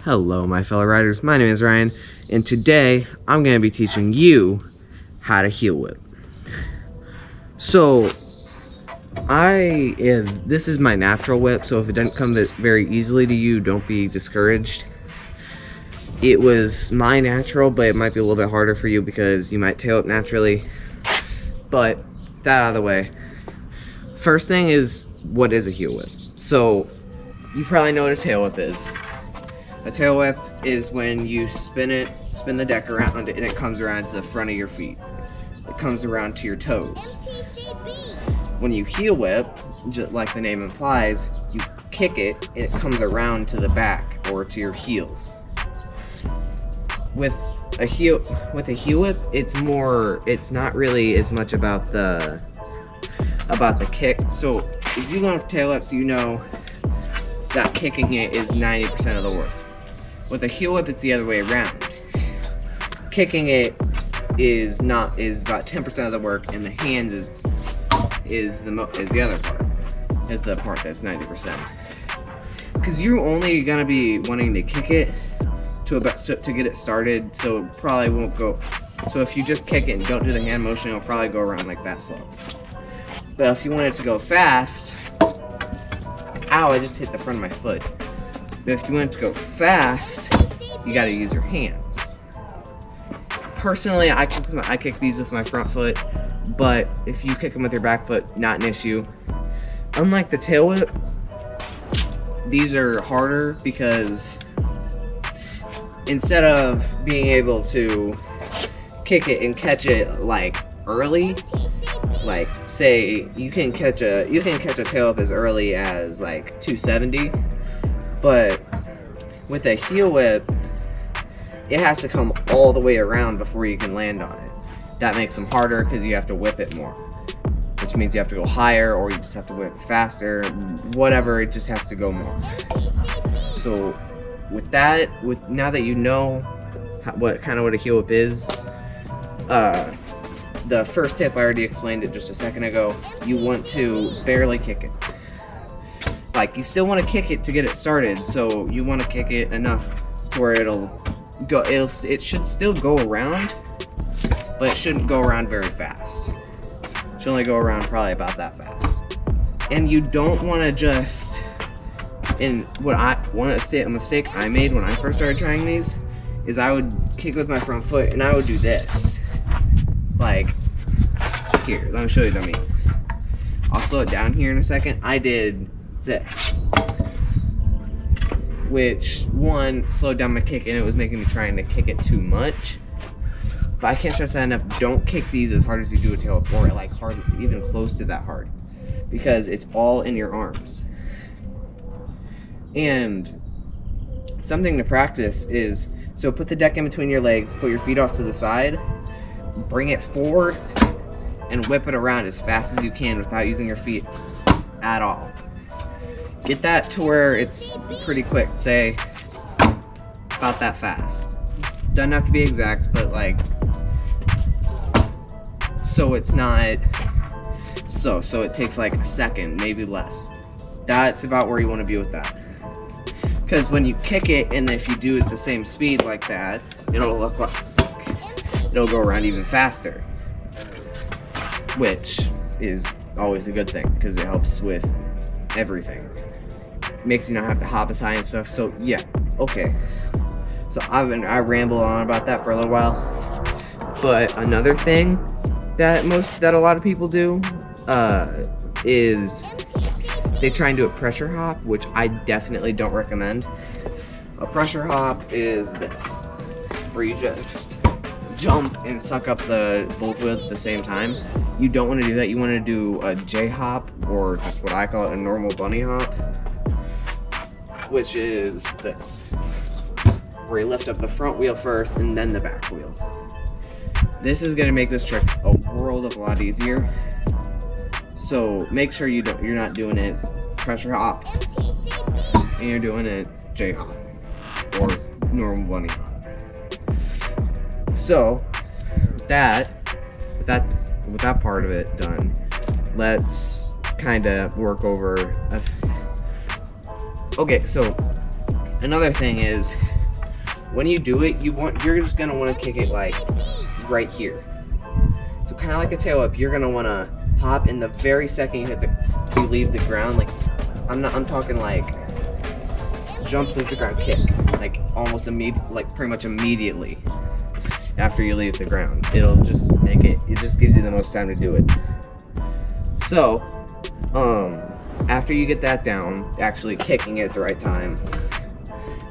Hello my fellow riders, my name is Ryan, and today I'm going to be teaching you how to heel whip. So, this is my natural whip, so if it doesn't come very easily to you, don't be discouraged. It was my natural, but it might be a little bit harder for you because you might tail whip naturally. But, that out of the way. First thing is, what is a heel whip? So, you probably know what a tail whip is. A tail whip is when you spin the deck around and it comes around to the front of your feet. It comes around to your toes. When you heel whip, just like the name implies, you kick it and it comes around to the back or to your heels. With a heel whip, it's not really as much about the kick. So if you learn tail whips, you know that kicking it is 90% of the work. With a heel whip, it's the other way around. Kicking it is about 10% of the work, and the hands is the other part. Is the part that's 90%. Because you're only gonna be wanting to kick it to get it started, so it probably won't go. So if you just kick it and don't do the hand motion, it'll probably go around like that slow. But if you want it to go fast, ow! I just hit the front of my foot. But if you want it to go fast, you gotta use your hands. Personally, I kick these with my front foot, but if you kick them with your back foot, not an issue. Unlike the tail whip, these are harder because instead of being able to kick it and catch it like early, like say you can catch a tail whip as early as like 270. But with a heel whip, it has to come all the way around before you can land on it. That makes them harder because you have to whip it more, which means you have to go higher or you just have to whip faster, whatever, it just has to go more. So now that you know what a heel whip is, the first tip I already explained it just a second ago. You want to barely kick it. Like, you still want to kick it to get it started, so you want to kick it enough to where it should still go around, but it shouldn't go around very fast. It should only go around probably about that fast. And you don't want to just, a mistake I made when I first started trying these, is I would kick with my front foot and I would do this. Like, here, let me show you what I mean. I'll slow it down here in a second. I did this, which slowed down my kick and it was making me trying to kick it too much. But I can't stress that enough. Don't kick these as hard as you do a tail whip, or like hard, even close to that hard, because it's all in your arms. And something to practice is, so put the deck in between your legs, put your feet off to the side, bring it forward, and whip it around as fast as you can without using your feet at all. Get that to where it's pretty quick, say about that fast. Doesn't have to be exact, but like, so it's not, so it takes like a second, maybe less. That's about where you want to be with that. Because when you kick it, and if you do it at the same speed like that, it'll go around even faster, which is always a good thing because it helps with everything. Makes you not have to hop as high and stuff. So yeah, okay. So I rambled on about that for a little while. But another thing that a lot of people do is they try and do a pressure hop, which I definitely don't recommend. A pressure hop is this, where you just jump and suck up both wheels at the same time. You don't want to do that. You want to do a J hop, or just what I call it, a normal bunny hop, which is this, where you lift up the front wheel first and then the back wheel. This is going to make this trick a world of a lot easier. So make sure you're not doing it pressure hop and you're doing it J hop or normal bunny hop. So with that part of it done, let's kind of work over. Okay, so another thing is when you do it, you're just gonna want to kick it like right here. So kind of like a tail whip, you're gonna want to hop in the very second you leave the ground. Like I'm talking like jump, leave the ground, kick, like almost like pretty much immediately after you leave the ground. It'll just it just gives you the most time to do it. So after you get that down, actually kicking it at the right time,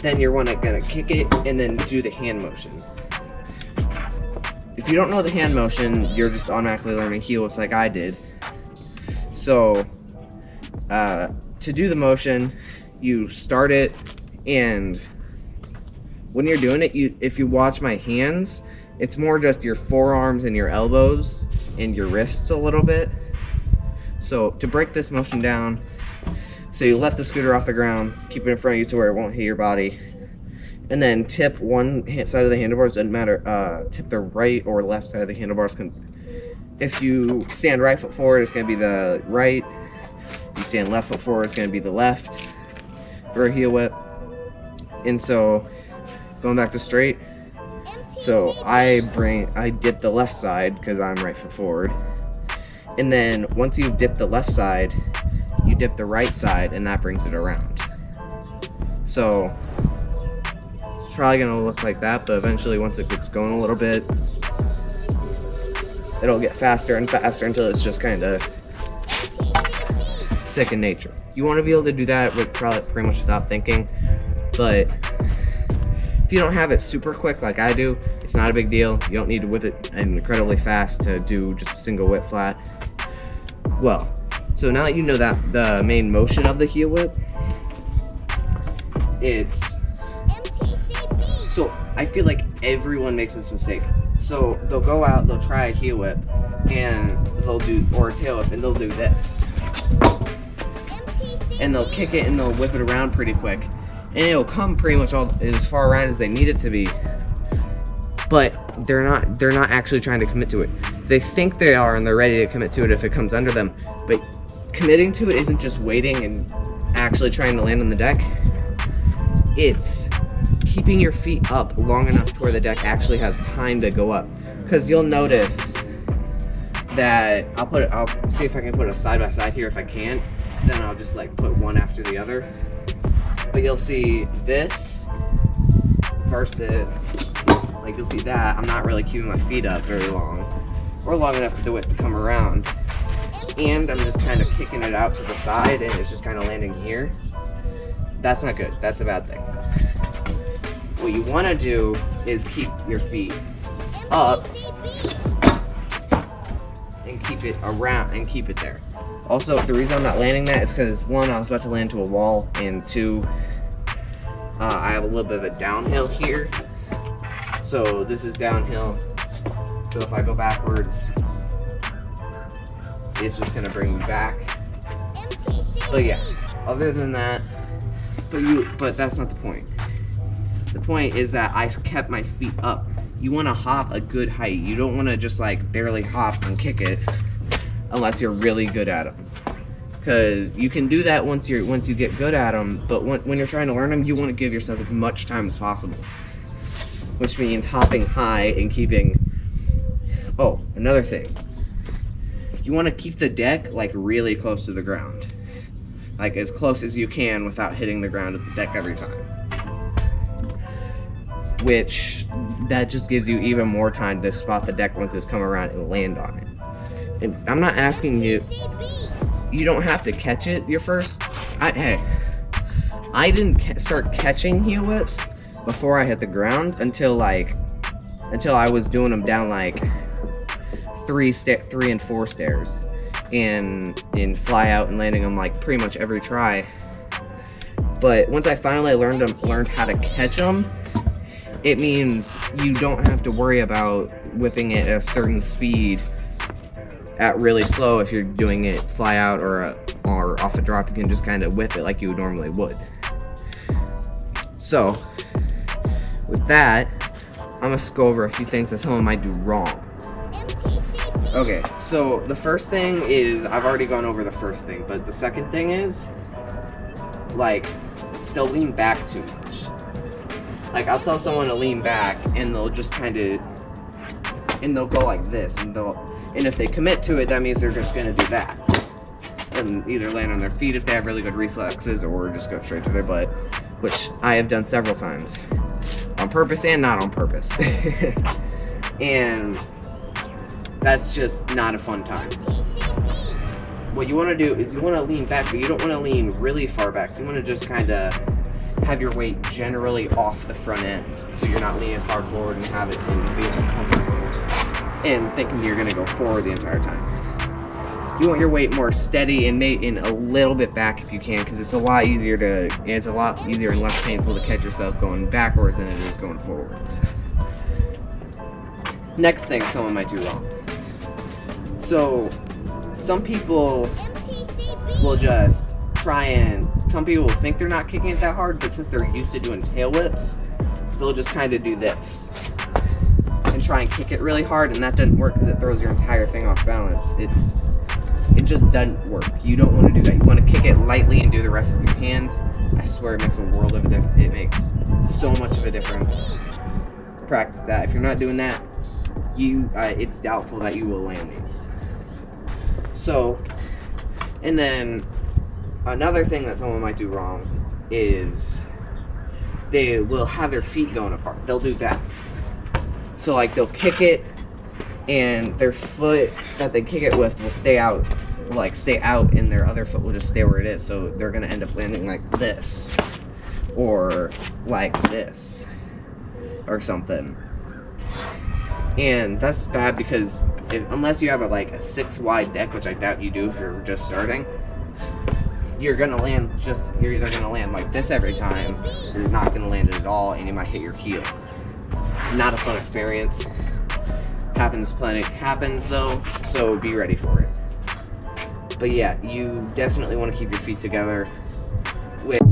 then you're gonna kick it and then do the hand motion. If you don't know the hand motion, you're just automatically learning heel whips like I did. So to do the motion, you start it, and when you're doing it, if you watch my hands, it's more just your forearms and your elbows and your wrists a little bit. So to break this motion down, so you lift the scooter off the ground, keep it in front of you to where it won't hit your body, and then tip one side of the handlebars, doesn't matter, tip the right or left side of the handlebars. If you stand right foot forward, it's going to be the right. If you stand left foot forward, it's going to be the left for a heel whip. And so, going back to straight, so I dip the left side because I'm right foot forward. And then once you've dipped the left side, you dip the right side, and that brings it around. So it's probably going to look like that, but eventually once it gets going a little bit, it'll get faster and faster until it's just kind of second nature. You want to be able to do that with probably pretty much without thinking, but if you don't have it super quick like I do, it's not a big deal. You don't need to whip it incredibly fast to do just a single whip flat. Well, so now that you know that the main motion of the heel whip, so I feel like everyone makes this mistake. So they'll go out, they'll try a heel whip, and or a tail whip, and they'll do this. And they'll kick it and they'll whip it around pretty quick. And it'll come pretty much as far around as they need it to be. But they're not actually trying to commit to it. They think they are, and they're ready to commit to it if it comes under them. But committing to it isn't just waiting and actually trying to land on the deck. It's keeping your feet up long enough to where the deck actually has time to go up. Because you'll notice that I'll see if I can put it side by side here. If I can't, then I'll just like put one after the other. But you'll see this versus, like you'll see that I'm not really keeping my feet up very long, or long enough for the whip to come around. And I'm just kind of kicking it out to the side, and it's just kind of landing here. That's not good. That's a bad thing. What you want to do is keep your feet up and keep it around and keep it there. Also, the reason I'm not landing that is because, one, I was about to land to a wall, and two, I have a little bit of a downhill here. So this is downhill. So if I go backwards, it's just gonna bring me back. But yeah, other than that, but that's not the point. The point is that I kept my feet up. You want to hop a good height. You don't want to just like barely hop and kick it unless you're really good at them. Because you can do that once you get good at them, but when you're trying to learn them, you want to give yourself as much time as possible. Which means hopping high and keeping... Oh, another thing. You want to keep the deck like really close to the ground. Like as close as you can without hitting the ground at the deck every time. Which, that just gives you even more time to spot the deck once it's come around and land on it. And I'm not asking you... You don't have to catch it your first... Hey, I didn't start catching heel whips before I hit the ground until I was doing them down like 3 and 4 stairs and fly out and landing them like pretty much every try. But once I finally learned how to catch them, it means you don't have to worry about whipping it at a certain speed at really slow. If you're doing it fly out or off a drop, you can just kind of whip it like you normally would. So with that, I'm gonna go over a few things that someone might do wrong. Okay, so the first thing is, I've already gone over the first thing, but the second thing is, like, they'll lean back too much. Like, I'll tell someone to lean back, and they'll just kind of, and they'll go like this, and if they commit to it, that means they're just gonna do that, and either land on their feet if they have really good reflexes, or just go straight to their butt, which I have done several times, on purpose and not on purpose, and that's just not a fun time. What you want to do is you want to lean back, but you don't want to lean really far back. You want to just kind of have your weight generally off the front end, so you're not leaning hard forward and have it and be uncomfortable and thinking you're going to go forward the entire time. You want your weight more steady and a little bit back if you can, because it's a lot easier and less painful to catch yourself going backwards than it is going forwards. Next thing someone might do wrong. So some people will just some people will think they're not kicking it that hard, but since they're used to doing tail whips, they'll just kind of do this and try and kick it really hard, and that doesn't work because it throws your entire thing off balance. It just doesn't work. You don't want to do that. You want to kick it lightly and do the rest with your hands. I swear it makes a world of a difference. It makes so much of a difference. Practice that. If you're not doing that, it's doubtful that you will land these. So, and then another thing that someone might do wrong is they will have their feet going apart. They'll do that. So like they'll kick it and their foot that they kick it with will stay out, and their other foot will just stay where it is. So they're going to end up landing like this or like this or something. And that's bad because unless you have a 6 wide deck, which I doubt you do if you're just starting, you're either gonna land like this every time, or you're not gonna land it at all, and you might hit your heel. Not a fun experience. Happens though, so be ready for it. But yeah, you definitely want to keep your feet together with